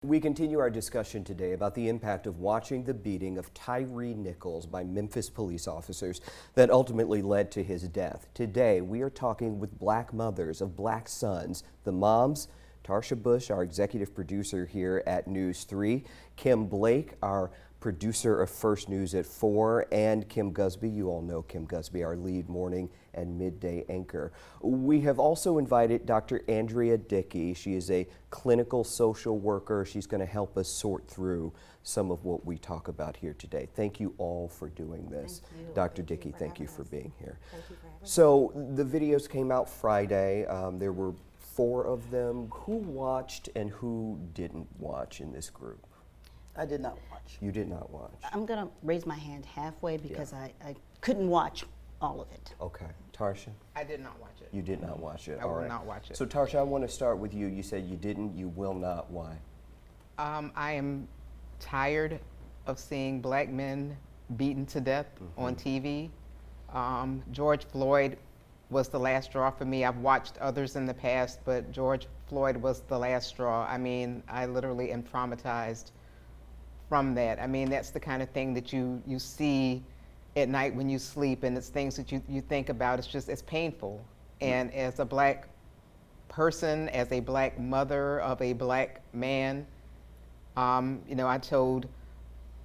We continue our discussion today about the impact of watching the beating of Tyre Nichols by Memphis police officers that ultimately led to his death. Today, we are talking with black mothers of black sons, the moms, Tarsha Bush, our executive producer here at News 3, Kim Blake, our producer of First News at 4, and Kim Gusby. You all know Kim Gusby, our lead morning and midday anchor. We have also invited Dr. Andrea Dickey. She is a clinical social worker. She's going to help us sort through some of what we talk about here today. Thank you all for doing this. Dr. Dickey, thank you for being here. Thank you for having us. So the videos came out Friday. There were 4 of them. Who watched and who didn't watch in this group? I did not watch. You did not watch. I'm going to raise my hand halfway because I couldn't watch all of it. Okay. Tarsha? I did not watch it. You did not watch it. I All will right. not watch it. So Tarsha, I want to start with you. You said you didn't, you will not. Why? I am tired of seeing black men beaten to death on TV. George Floyd was the last straw for me. I've watched others in the past, but George Floyd was the last straw. I mean, I literally am traumatized from that. I mean, that's the kind of thing that you see at night when you sleep, and it's things that you think about. It's painful. And as a black person, as a black mother of a black man, you know, I told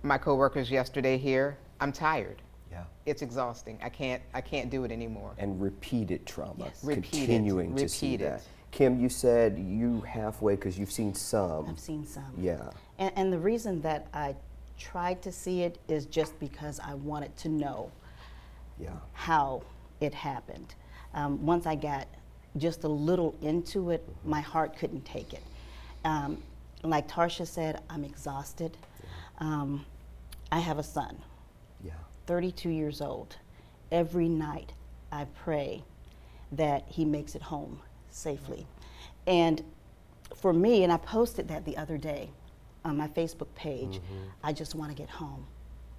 my coworkers yesterday here, I'm tired. Yeah. It's exhausting. I can't do it anymore. And repeated trauma. Yes. Continuing to see that. Kim, you said you halfway because you've seen some. I've seen some. Yeah. And the reason that I tried to see it is just because I wanted to know how it happened. Once I got just a little into it, my heart couldn't take it. Like Tarsha said, I'm exhausted. I have a son, 32 years old. Every night I pray that he makes it home safely. And for me, and I posted that the other day on my Facebook page, I just want to get home.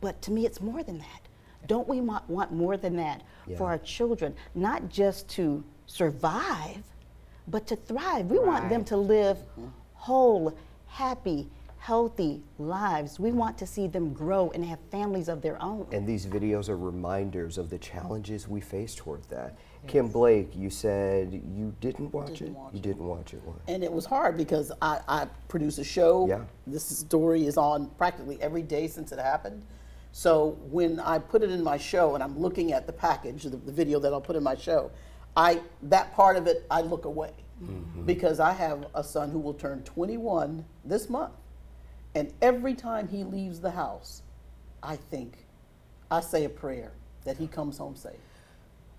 But to me, it's more than that. Don't we want more than that for our children? Not just to survive, but to thrive. We want them to live whole, happy, healthy lives. We want to see them grow and have families of their own. And these videos are reminders of the challenges we face toward that. Kim Blake, you said you didn't watch it? You didn't watch it. Why? And it was hard because I produce a show. Yeah. This story is on practically every day since it happened. So when I put it in my show and I'm looking at the package, the video that I'll put in my show, that part of it, I look away. Because I have a son who will turn 21 this month. And every time he leaves the house, I say a prayer that he comes home safe.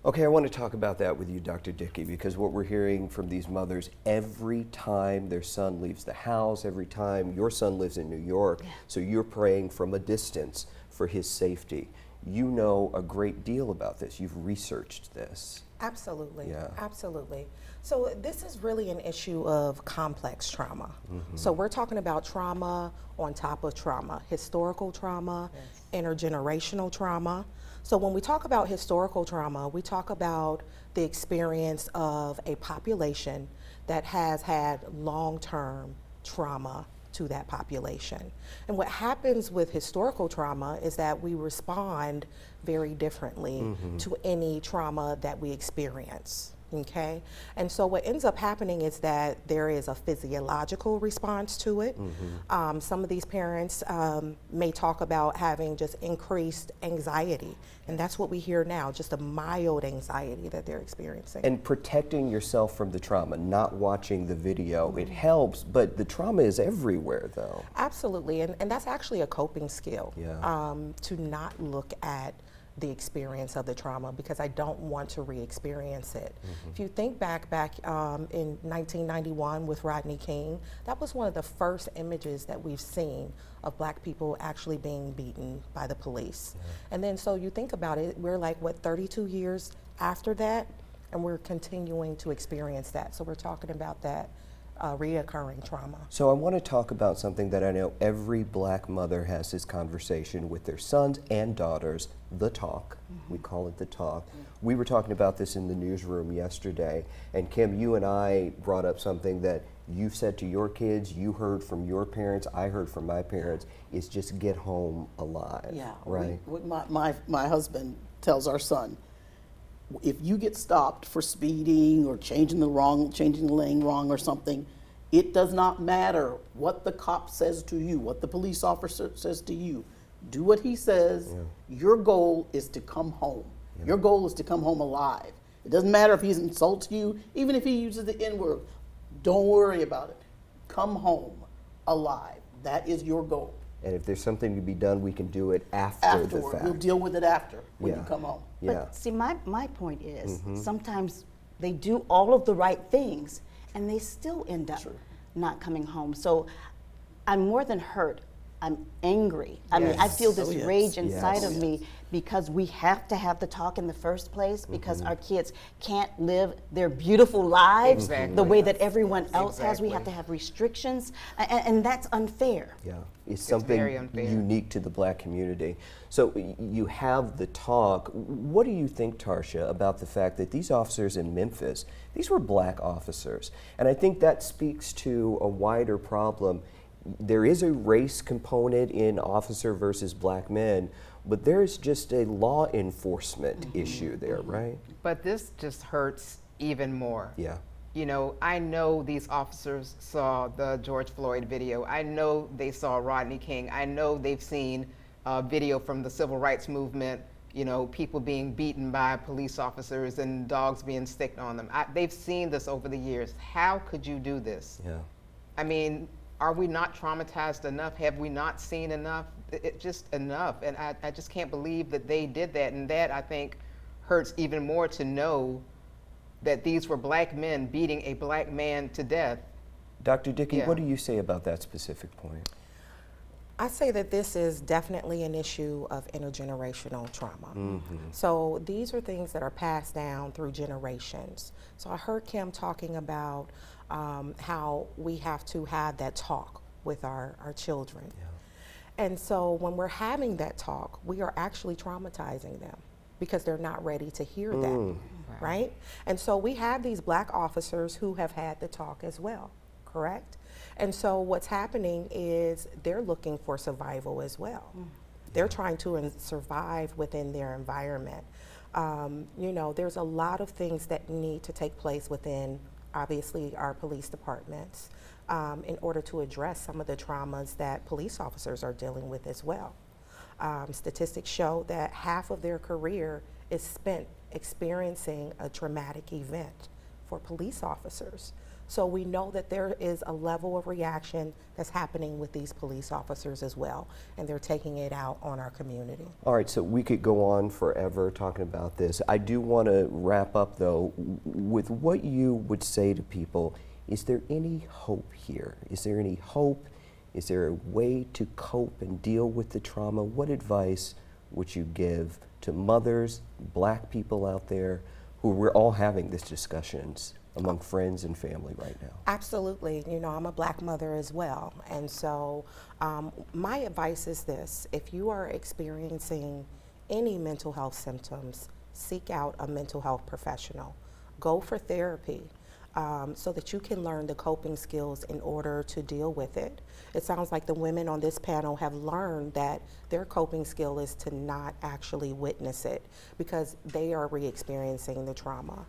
Okay, I want to talk about that with you, Dr. Dickey, because what we're hearing from these mothers, every time their son leaves the house, every time your son lives in New York, so you're praying from a distance for his safety. You know a great deal about this. You've researched this. Absolutely, Yeah. absolutely. So this is really an issue of complex trauma. So we're talking about trauma on top of trauma, historical trauma, intergenerational trauma. So when we talk about historical trauma, we talk about the experience of a population that has had long-term trauma to that population. And what happens with historical trauma is that we respond very differently to any trauma that we experience. Okay, and so what ends up happening is that there is a physiological response to it. Some of these parents may talk about having just increased anxiety, and that's what we hear now, just a mild anxiety that they're experiencing. And protecting yourself from the trauma, not watching the video, it helps, but the trauma is everywhere though. Absolutely, and that's actually a coping skill, to not look at the experience of the trauma because I don't want to re-experience it. If you think back in 1991 with Rodney King, that was one of the first images that we've seen of black people actually being beaten by the police. And then so you think about it, we're like, what, 32 years after that, and we're continuing to experience that. So we're talking about that reoccurring trauma. So I want to talk about something that I know every black mother has this conversation with their sons and daughters, the talk. We call it the talk. We were talking about this in the newsroom yesterday, and Kim, you and I brought up something that you've said to your kids, you heard from your parents, I heard from my parents, is just get home alive. Yeah, right. My husband tells our son, if you get stopped for speeding or changing the lane wrong or something, it does not matter what the cop says to you, what the police officer says to you. Do what he says. Yeah. Your goal is to come home. Yeah. Your goal is to come home alive. It doesn't matter if he insults you, even if he uses the N-word. Don't worry about it. Come home alive. That is your goal. And if there's something to be done, we can do it after the fact. We'll deal with it after when you come home. Yeah. But see, my point is, sometimes they do all of the right things and they still end up not coming home. So I'm more than hurt. I'm angry. I mean, I feel this rage inside of me because we have to have the talk in the first place because our kids can't live their beautiful lives the way that everyone else has. We have to have restrictions, and that's unfair. Yeah, it's something unique to the black community. So you have the talk. What do you think, Tarsha, about the fact that these officers in Memphis, these were black officers? And I think that speaks to a wider problem. There is a race component in officer versus black men, but there's just a law enforcement issue there, right? But this just hurts even more. Yeah. You know, I know these officers saw the George Floyd video. I know they saw Rodney King. I know they've seen video from the civil rights movement, you know, people being beaten by police officers and dogs being sticked on them. They've seen this over the years. How could you do this? Yeah. I mean, are we not traumatized enough? Have we not seen enough? It's just enough. And I just can't believe that they did that. And that, I think, hurts even more to know that these were black men beating a black man to death. Dr. Dickey, what do you say about that specific point? I say that this is definitely an issue of intergenerational trauma. So these are things that are passed down through generations. So I heard Kim talking about how we have to have that talk with our children. Yeah. And so when we're having that talk, we are actually traumatizing them because they're not ready to hear that, right? And so we have these black officers who have had the talk as well, correct? And so what's happening is they're looking for survival as well. They're trying to survive within their environment. You know, there's a lot of things that need to take place within, obviously, our police departments in order to address some of the traumas that police officers are dealing with as well. Statistics show that half of their career is spent experiencing a traumatic event for police officers. So we know that there is a level of reaction that's happening with these police officers as well, and they're taking it out on our community. All right, so we could go on forever talking about this. I do want to wrap up, though, with what you would say to people. Is there any hope here? Is there any hope? Is there a way to cope and deal with the trauma? What advice would you give to mothers, black people out there, who we're all having these discussions among friends and family right now? Absolutely. You know, I'm a black mother as well. And so my advice is this: if you are experiencing any mental health symptoms, seek out a mental health professional. Go for therapy so that you can learn the coping skills in order to deal with it. It sounds like the women on this panel have learned that their coping skill is to not actually witness it because they are re-experiencing the trauma.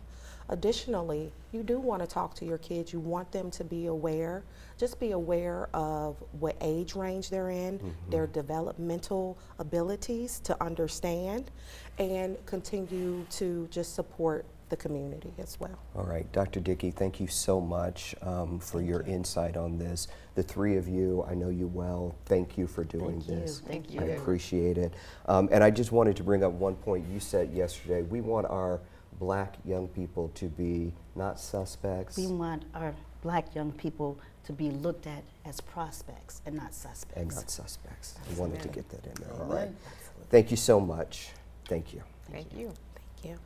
Additionally, you do want to talk to your kids. You want them to be aware. Just be aware of what age range they're in, their developmental abilities to understand, and continue to just support the community as well. All right, Dr. Dickey, thank you so much for your insight on this. The three of you, I know you well. Thank you for doing this. Thank you. I appreciate it. And I just wanted to bring up one point you said yesterday. We want our black young people to be not suspects. We want our black young people to be looked at as prospects and not suspects. And not suspects. I wanted to get that in there. All Amen. right. Thank you so much. Thank you. Thank you. Thank you.